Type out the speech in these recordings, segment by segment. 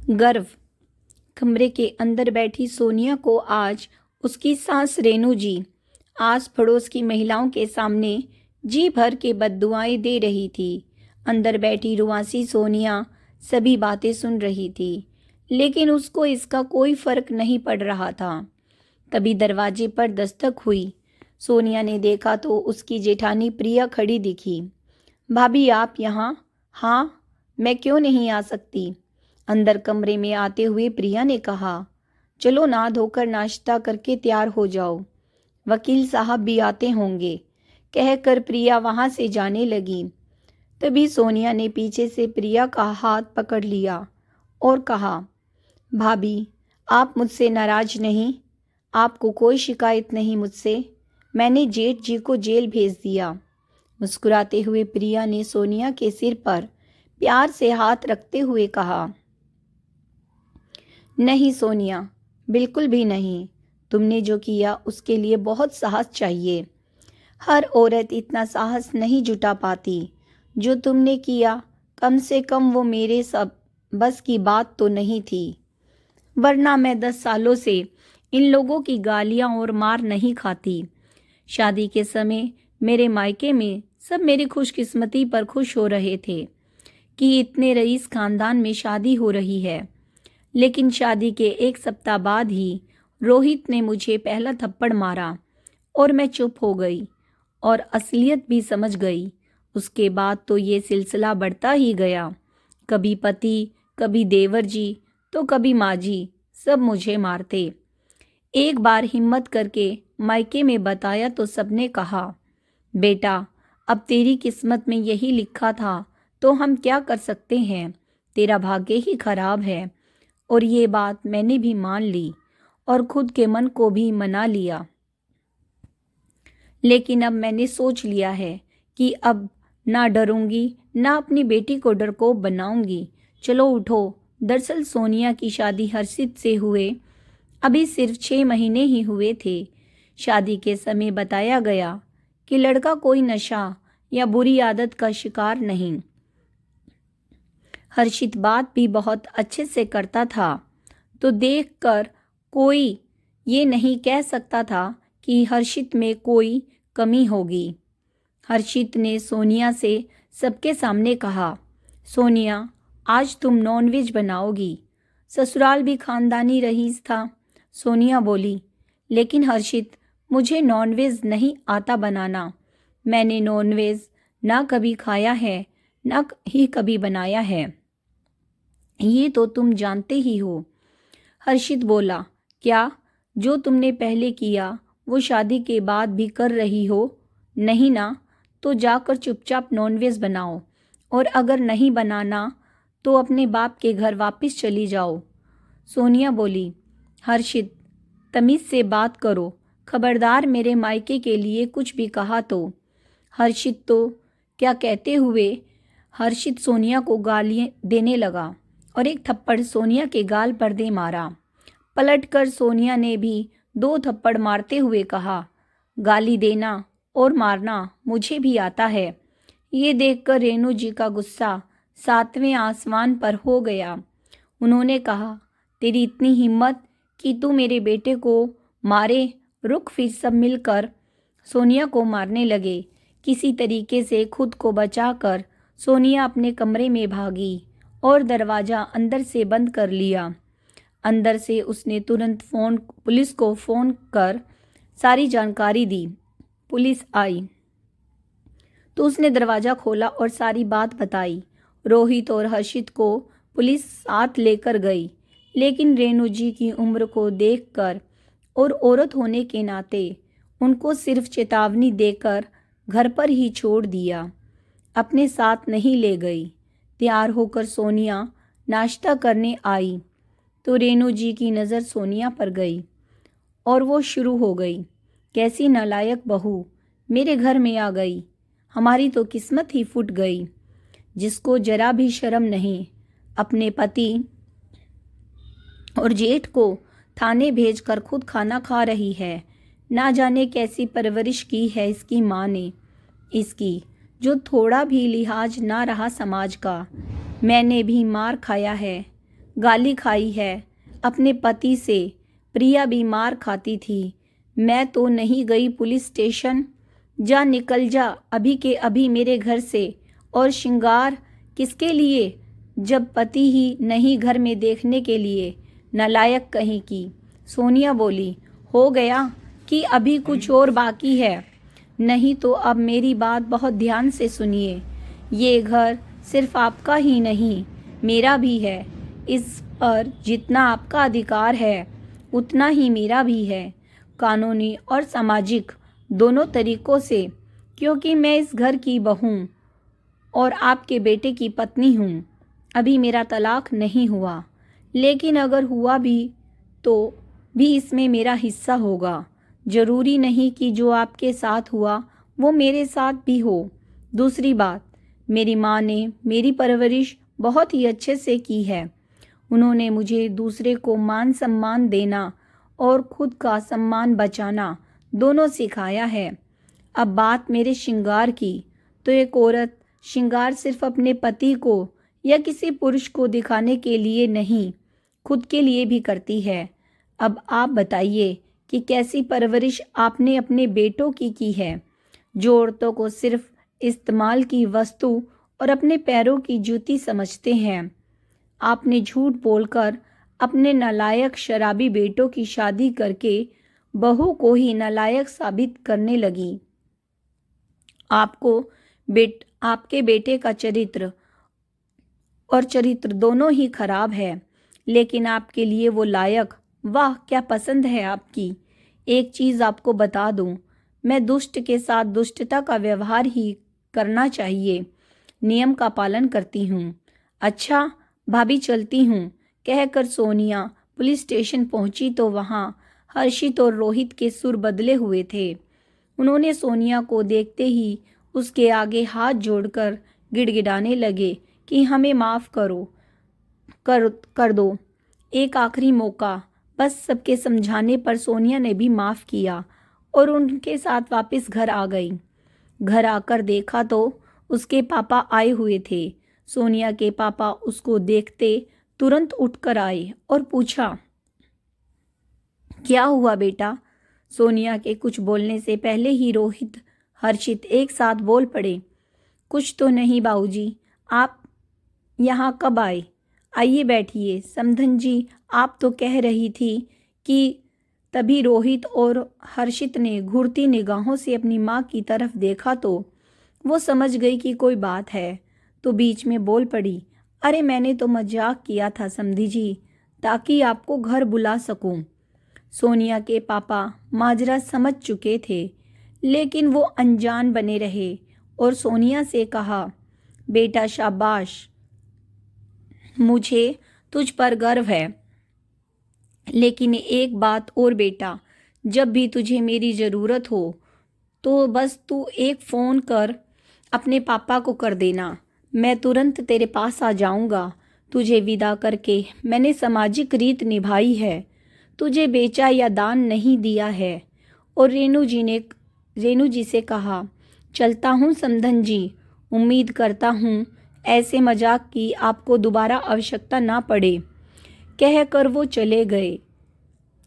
गर्व। कमरे के अंदर बैठी सोनिया को आज उसकी सास रेनू जी आस पड़ोस की महिलाओं के सामने जी भर के बद्दुआएं दे रही थी। अंदर बैठी रुआसी सोनिया सभी बातें सुन रही थी, लेकिन उसको इसका कोई फर्क नहीं पड़ रहा था। तभी दरवाजे पर दस्तक हुई। सोनिया ने देखा तो उसकी जेठानी प्रिया खड़ी दिखी। भाभी, आप यहाँ? हाँ, मैं क्यों नहीं आ सकती? अंदर कमरे में आते हुए प्रिया ने कहा। चलो नहा धोकर नाश्ता करके तैयार हो जाओ, वकील साहब भी आते होंगे, कहकर प्रिया वहां से जाने लगी। तभी सोनिया ने पीछे से प्रिया का हाथ पकड़ लिया और कहा, भाभी, आप मुझसे नाराज नहीं? आपको कोई शिकायत नहीं मुझसे? मैंने जेठ जी को जेल भेज दिया। मुस्कुराते हुए प्रिया ने सोनिया के सिर पर प्यार से हाथ रखते हुए कहा, नहीं सोनिया, बिल्कुल भी नहीं। तुमने जो किया उसके लिए बहुत साहस चाहिए। हर औरत इतना साहस नहीं जुटा पाती जो तुमने किया। कम से कम वो मेरे सब बस की बात तो नहीं थी, वरना मैं 10 सालों से इन लोगों की गालियां और मार नहीं खाती। शादी के समय मेरे मायके में सब मेरी खुशकिस्मती पर खुश हो रहे थे कि इतने रईस खानदान में शादी हो रही है, लेकिन शादी के 1 सप्ताह बाद ही रोहित ने मुझे पहला थप्पड़ मारा और मैं चुप हो गई और असलियत भी समझ गई। उसके बाद तो ये सिलसिला बढ़ता ही गया। कभी पति, कभी देवर जी, तो कभी माँ जी, सब मुझे मारते। एक बार हिम्मत करके मायके में बताया तो सबने कहा, बेटा, अब तेरी किस्मत में यही लिखा था तो हम क्या कर सकते हैं, तेरा भाग्य ही खराब है। और ये बात मैंने भी मान ली और खुद के मन को भी मना लिया। लेकिन अब मैंने सोच लिया है कि अब ना डरूंगी, ना अपनी बेटी को डरपोक बनाऊंगी। चलो उठो। दरअसल सोनिया की शादी हर्षित से हुए अभी सिर्फ 6 महीने ही हुए थे। शादी के समय बताया गया कि लड़का कोई नशा या बुरी आदत का शिकार नहीं। हर्षित बात भी बहुत अच्छे से करता था, तो देखकर कोई ये नहीं कह सकता था कि हर्षित में कोई कमी होगी। हर्षित ने सोनिया से सबके सामने कहा, सोनिया, आज तुम नॉनवेज बनाओगी। ससुराल भी खानदानी रईस था। सोनिया बोली, लेकिन हर्षित, मुझे नॉनवेज नहीं आता बनाना। मैंने नॉनवेज ना कभी खाया है, ना ही कभी बनाया है, ये तो तुम जानते ही हो। हर्षित बोला, क्या जो तुमने पहले किया वो शादी के बाद भी कर रही हो? नहीं ना, तो जाकर चुपचाप नॉनवेज बनाओ, और अगर नहीं बनाना तो अपने बाप के घर वापस चली जाओ। सोनिया बोली, हर्षित, तमीज से बात करो, खबरदार मेरे मायके के लिए कुछ भी कहा तो। हर्षित तो क्या कहते हुए हर्षित सोनिया को गालियां देने लगा और एक थप्पड़ सोनिया के गाल पर दे मारा। पलटकर सोनिया ने भी 2 थप्पड़ मारते हुए कहा, गाली देना और मारना मुझे भी आता है। ये देखकर रेनू जी का गुस्सा 7वें आसमान पर हो गया। उन्होंने कहा, तेरी इतनी हिम्मत कि तू मेरे बेटे को मारे? रुक, फिर सब मिलकर सोनिया को मारने लगे। किसी तरीके से खुद को बचाकर सोनिया अपने कमरे में भागी और दरवाज़ा अंदर से बंद कर लिया। अंदर से उसने तुरंत पुलिस को फ़ोन कर सारी जानकारी दी। पुलिस आई तो उसने दरवाज़ा खोला और सारी बात बताई। रोहित और हर्षित को पुलिस साथ लेकर गई, लेकिन रेनू जी की उम्र को देखकर और औरत होने के नाते उनको सिर्फ चेतावनी देकर घर पर ही छोड़ दिया, अपने साथ नहीं ले गई। तैयार होकर सोनिया नाश्ता करने आई तो रेनू जी की नज़र सोनिया पर गई और वो शुरू हो गई, कैसी नालायक बहू मेरे घर में आ गई, हमारी तो किस्मत ही फूट गई। जिसको जरा भी शर्म नहीं, अपने पति और जेठ को थाने भेजकर खुद खाना खा रही है। ना जाने कैसी परवरिश की है इसकी माँ ने, इसकी जो थोड़ा भी लिहाज ना रहा समाज का। मैंने भी मार खाया है, गाली खाई है अपने पति से। प्रिया भी मार खाती थी। मैं तो नहीं गई पुलिस स्टेशन। जा निकल जा अभी के अभी मेरे घर से। और श्रृंगार किसके लिए जब पति ही नहीं घर में देखने के लिए। नालायक कहीं की। सोनिया बोली, हो गया कि अभी कुछ और बाकी है? नहीं तो अब मेरी बात बहुत ध्यान से सुनिए। ये घर सिर्फ आपका ही नहीं मेरा भी है। इस पर जितना आपका अधिकार है उतना ही मेरा भी है, कानूनी और सामाजिक दोनों तरीकों से, क्योंकि मैं इस घर की बहू और आपके बेटे की पत्नी हूँ। अभी मेरा तलाक नहीं हुआ, लेकिन अगर हुआ भी तो भी इसमें मेरा हिस्सा होगा। जरूरी नहीं कि जो आपके साथ हुआ वो मेरे साथ भी हो। दूसरी बात, मेरी माँ ने मेरी परवरिश बहुत ही अच्छे से की है। उन्होंने मुझे दूसरे को मान सम्मान देना और खुद का सम्मान बचाना दोनों सिखाया है। अब बात मेरे श्रृंगार की, तो एक औरत श्रृंगार सिर्फ अपने पति को या किसी पुरुष को दिखाने के लिए नहीं, खुद के लिए भी करती है। अब आप बताइए कि कैसी परवरिश आपने अपने बेटों की है, जो औरतों को सिर्फ इस्तेमाल की वस्तु और अपने पैरों की जूती समझते हैं। आपने झूठ बोलकर अपने नालायक शराबी बेटों की शादी करके बहू को ही नालायक साबित करने लगी। आपके बेटे का चरित्र और चरित्र दोनों ही खराब है, लेकिन आपके लिए वो लायक, वाह क्या पसंद है आपकी। एक चीज़ आपको बता दूं, मैं दुष्ट के साथ दुष्टता का व्यवहार ही करना चाहिए। नियम का पालन करती हूँ। अच्छा भाभी चलती हूँ, कहकर सोनिया पुलिस स्टेशन पहुंची तो वहाँ हर्षित और रोहित के सुर बदले हुए थे। उन्होंने सोनिया को देखते ही उसके आगे हाथ जोड़कर गिड़गिड़ाने लगे कि हमें माफ़ कर दो, एक आखिरी मौका। बस सबके समझाने पर सोनिया ने भी माफ़ किया और उनके साथ वापस घर आ गई। घर आकर देखा तो उसके पापा आए हुए थे। सोनिया के पापा उसको देखते तुरंत उठकर आए और पूछा, क्या हुआ बेटा? सोनिया के कुछ बोलने से पहले ही रोहित हर्षित एक साथ बोल पड़े, कुछ तो नहीं बाबूजी, आप यहाँ कब आए? आइए बैठिए। समधन जी, आप तो कह रही थी कि। तभी रोहित और हर्षित ने घूरती निगाहों से अपनी माँ की तरफ देखा तो वो समझ गई कि कोई बात है, तो बीच में बोल पड़ी, अरे मैंने तो मजाक किया था समधी जी, ताकि आपको घर बुला सकूं। सोनिया के पापा माजरा समझ चुके थे, लेकिन वो अनजान बने रहे और सोनिया से कहा, बेटा शाबाश, मुझे तुझ पर गर्व है। लेकिन एक बात और बेटा, जब भी तुझे मेरी ज़रूरत हो तो बस तू एक फ़ोन कर अपने पापा को कर देना, मैं तुरंत तेरे पास आ जाऊंगा। तुझे विदा करके मैंने सामाजिक रीत निभाई है, तुझे बेचा या दान नहीं दिया है। और रेणु जी से कहा, चलता हूँ समधन जी, उम्मीद करता हूँ ऐसे मजाक की आपको दोबारा आवश्यकता ना पड़े। कहकर वो चले गए।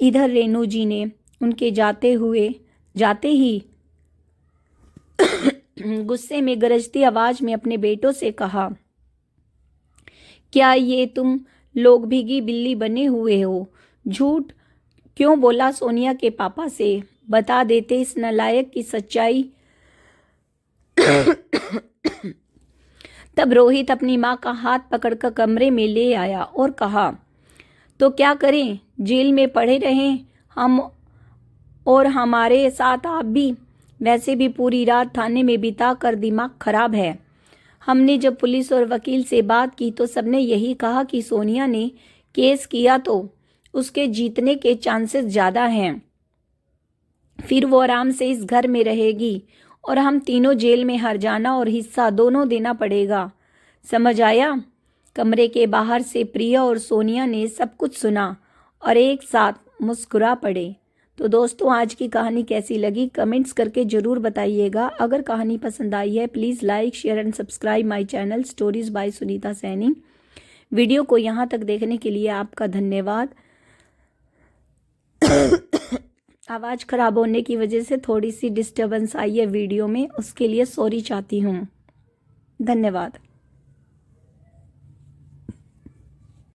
इधर रेणु जी ने उनके जाते ही गुस्से में गरजती आवाज में अपने बेटों से कहा, क्या ये तुम लोग भीगी बिल्ली बने हुए हो? झूठ क्यों बोला सोनिया के पापा से? बता देते इस नालायक की सच्चाई। तब रोहित अपनी माँ का हाथ पकड़कर कमरे में ले आया और कहा, तो क्या करें, जेल में पड़े रहें हम और हमारे साथ आप भी? वैसे भी पूरी रात थाने में बिता कर दिमाग खराब है। हमने जब पुलिस और वकील से बात की तो सबने यही कहा कि सोनिया ने केस किया तो उसके जीतने के चांसेस ज़्यादा हैं। फिर वो आराम से इस घर में रहेगी और हम तीनों जेल में हर्जाना और हिस्सा दोनों देना पड़ेगा। समझ आया? कमरे के बाहर से प्रिया और सोनिया ने सब कुछ सुना और एक साथ मुस्कुरा पड़े। तो दोस्तों, आज की कहानी कैसी लगी कमेंट्स करके ज़रूर बताइएगा। अगर कहानी पसंद आई है please like share and subscribe my channel stories bye Sunita Saini. Video को यहाँ तक देखने के लिए आपका धन्यवाद। आवाज़ ख़राब होने की वजह से थोड़ी सी डिस्टर्बेंस आई है वीडियो में, उसके लिए सॉरी चाहती हूँ। धन्यवाद।